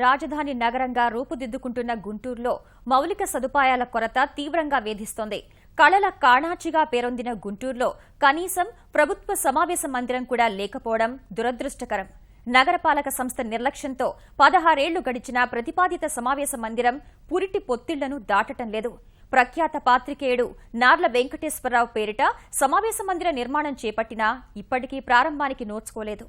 రాజధాని నగరంగా రూపుదిద్దుకుంటున్న గుంటూరులో మౌలిక సదుపాయాల కొరత తీవ్రంగా వేధిస్తోంది. కళల కాణాచిగా పేరొందిన గుంటూరులో కనీసం ప్రభుత్వ సమావేశ మందిరం కూడా లేకపోవడం దురదృష్టకరం. నగరపాలక సంస్థ నిర్లక్ష్యంతో 16 ఏళ్లు గడిచినా ప్రతిపాదిత సమావేశ మందిరం పురిటి పొత్తిళ్లను దాటటం లేదు. ప్రఖ్యాత పాత్రికేయుడు నార్ల వెంకటేశ్వరరావు పేరిట సమావేశ మందిర నిర్మాణం చేపట్టినా ఇప్పటికీ ప్రారంభానికి నోచుకోలేదు.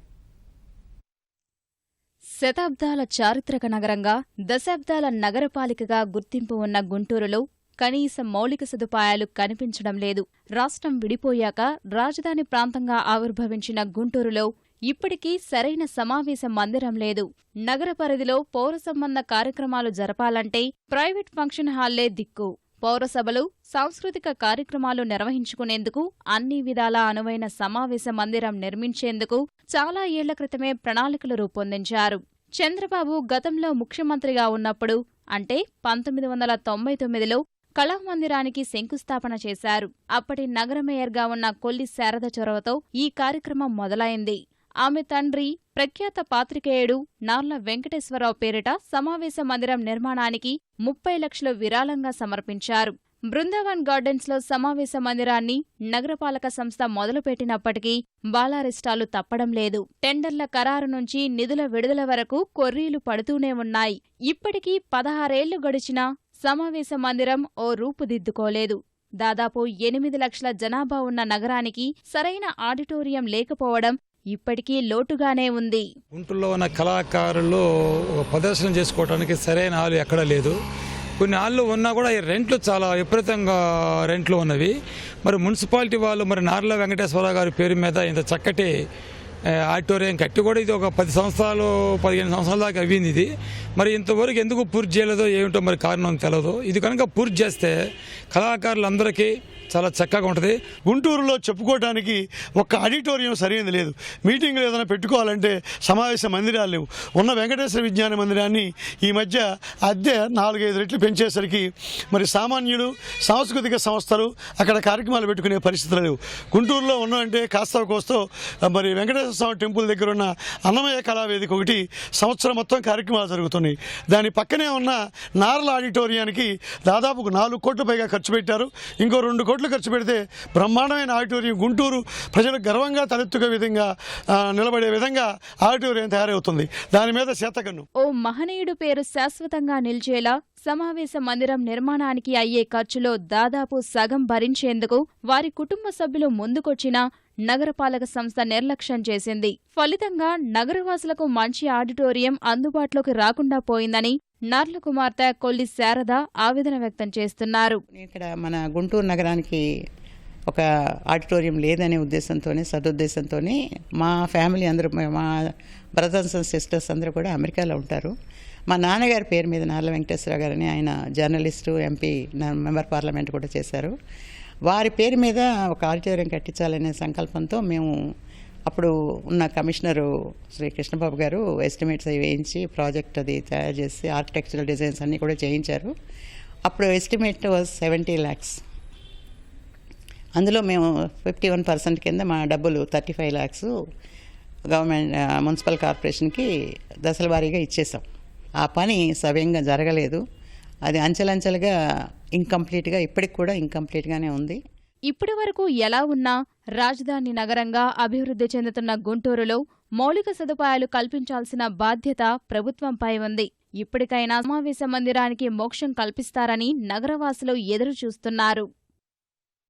శతాబ్దాల చారిత్రక నగరంగా, దశాబ్దాల నగరపాలికగా గుర్తింపు ఉన్న గుంటూరులో కనీసం మౌలిక సదుపాయాలు కనిపించడం లేదు. రాష్ట్రం విడిపోయాక రాజధాని ప్రాంతంగా ఆవిర్భవించిన గుంటూరులో ఇప్పటికీ సరైన సమావేశ మందిరం లేదు. నగర పరిధిలో పౌర సంబంధ కార్యక్రమాలు జరపాలంటే ప్రైవేట్ ఫంక్షన్ హాల్లే దిక్కు. పౌరసభలు, సాంస్కృతిక కార్యక్రమాలు నిర్వహించుకునేందుకు అన్ని విధాలా అనువైన సమావేశ మందిరం నిర్మించేందుకు చాలా ఏళ్ల క్రితమే ప్రణాళికలు రూపొందించారు. చంద్రబాబు గతంలో ముఖ్యమంత్రిగా ఉన్నప్పుడు అంటే 1999లో కళామందిరానికి శంకుస్థాపన చేశారు. అప్పటి నగర మేయర్గా ఉన్న కొల్లి శారద చొరవతో ఈ కార్యక్రమం మొదలైంది. ఆమె తండ్రి ప్రఖ్యాత పాత్రికేయుడు నార్ల వెంకటేశ్వరరావు పేరిట సమావేశ మందిరం నిర్మాణానికి 30 లక్షలు విరాళంగా సమర్పించారు. బృందావన్ గార్డెన్స్లో సమావేశ మందిరాన్ని నగరపాలక సంస్థ మొదలుపెట్టినప్పటికీ బాలారిష్టాలు తప్పడం లేదు. టెండర్ల ఖరారు నుంచి నిధుల విడుదల వరకు కొర్రీలు పడుతూనే ఉన్నాయి. ఇప్పటికీ 16 ఏళ్లు గడిచినా సమావేశ మందిరం ఓ రూపుదిద్దుకోలేదు. దాదాపు 8 లక్షల జనాభా ఉన్న నగరానికి సరైన ఆడిటోరియం లేకపోవడం ఇప్పటికీ లోటుగానే ఉంది. గుంటూరులో ఉన్న కళాకారులు ప్రదర్శన చేసుకోవడానికి సరైన హాలు ఎక్కడా లేదు. కొన్ని హాళ్ళు ఉన్నా కూడా ఈ రెంట్లు చాలా విపరీతంగా రెంట్లు ఉన్నవి. మరి మున్సిపాలిటీ వాళ్ళు మరి నార్ల వెంకటేశ్వరరావు గారి పేరు మీద ఇంత చక్కటి ఆడిటోరియం కట్టి కూడా ఇది ఒక 10 సంవత్సరాలు 15 సంవత్సరాల దాకా అయ్యింది. ఇది మరి ఇంతవరకు ఎందుకు పూర్తి చేయలేదో ఏమిటో మరి కారణం తెలియదు. ఇది కనుక పూర్తి చేస్తే కళాకారులందరికీ చాలా చక్కగా ఉంటుంది. గుంటూరులో చెప్పుకోవడానికి ఒక్క ఆడిటోరియం సరైనది లేదు. మీటింగ్లు ఏదైనా పెట్టుకోవాలంటే సమావేశ మందిరాలు లేవు. ఉన్న వెంకటేశ్వర విజ్ఞాన మందిరాన్ని ఈ మధ్య అద్దె 4-5 రెట్లు పెంచేసరికి మరి సామాన్యులు, సాంస్కృతిక సంస్థలు అక్కడ కార్యక్రమాలు పెట్టుకునే పరిస్థితులు లేవు. గుంటూరులో ఉన్నదంటే కాస్త కోస్తో మరి వెంకటేశ్వర స్వామి టెంపుల్ దగ్గర ఉన్న అన్నమయ్య కళావేదిక ఒకటి సంవత్సరం మొత్తం కార్యక్రమాలు జరుగుతున్నాయి. దాని పక్కనే ఉన్న నార్ల ఆడిటోరియానికి దాదాపు 4 కోట్ల పైగా ఖర్చు పెట్టారు. ఇంకో 2 కోట్లు ఖర్చు పెడితే బ్రహ్మాండమైన ఆడిటోరియం, గుంటూరు ప్రజలకు గర్వంగా తలెత్తుకే విధంగా నిలబడే విధంగా ఆడిటోరియం తయారవుతుంది. దాని మీద శాతకన్ను. ఓ మహనీయుడు పేరు శాశ్వతంగా నిలిచేలా సమావేశ మందిరం నిర్మాణానికి అయ్యే ఖర్చులో దాదాపు సగం భరించేందుకు వారి కుటుంబ సభ్యులు ముందుకొచ్చినా నగరపాలక సంస్థ నిర్లక్ష్యం చేసింది. ఫలితంగా నగరవాసులకు మంచి ఆడిటోరియం అందుబాటులోకి రాకుండా పోయిందని నార్ల కుమార్తె కొల్లి శారద ఆవేదన వ్యక్తం చేస్తున్నారు. ఇక్కడ మన గుంటూరు నగరానికి ఒక ఆడిటోరియం లేదనే ఉద్దేశంతోనే, సదుద్దేశంతోనే మా ఫ్యామిలీ అందరూ, మా బ్రదర్స్ అండ్ సిస్టర్స్ అందరూ కూడా అమెరికాలో ఉంటారు. మా నాన్నగారి పేరు మీద నార్ల వెంకటేశ్వరరావు గారని, ఆయన జర్నలిస్టు, ఎంపీ, మెంబర్ పార్లమెంట్ కూడా చేశారు. వారి పేరు మీద ఒక ఆడిటోరియం కట్టించాలనే సంకల్పంతో మేము అప్పుడు ఉన్న కమిషనరు శ్రీ కృష్ణబాబు గారు ఎస్టిమేట్స్ అవి వేయించి ప్రాజెక్ట్ అది తయారు చేసి ఆర్కిటెక్చరల్ డిజైన్స్ అన్నీ కూడా చేయించారు. అప్పుడు ఎస్టిమేట్ వాజ్ 70 lakhs. అందులో మేము 51% కింద మా డబ్బులు 35 lakhs గవర్నమెంట్ మున్సిపల్ కార్పొరేషన్కి దశల వారీగా ఇచ్చేసాం. ఆ పని సవ్యంగా జరగలేదు. అది అంచెలంచెలుగా ఇంకంప్లీట్గా, ఇప్పటికి కూడా ఇంకంప్లీట్గానే ఉంది. ఇప్పటి వరకు ఎలా ఉన్నా రాజధాని నగరంగా అభివృద్ధి చెందుతున్న గుంటూరులో మౌలిక సదుపాయాలు కల్పించాల్సిన బాధ్యత ప్రభుత్వంపై ఉంది. ఇప్పటికైనా సమావేశ మందిరానికి మోక్షం కల్పిస్తారని నగరవాసులు ఎదురుచూస్తున్నారు.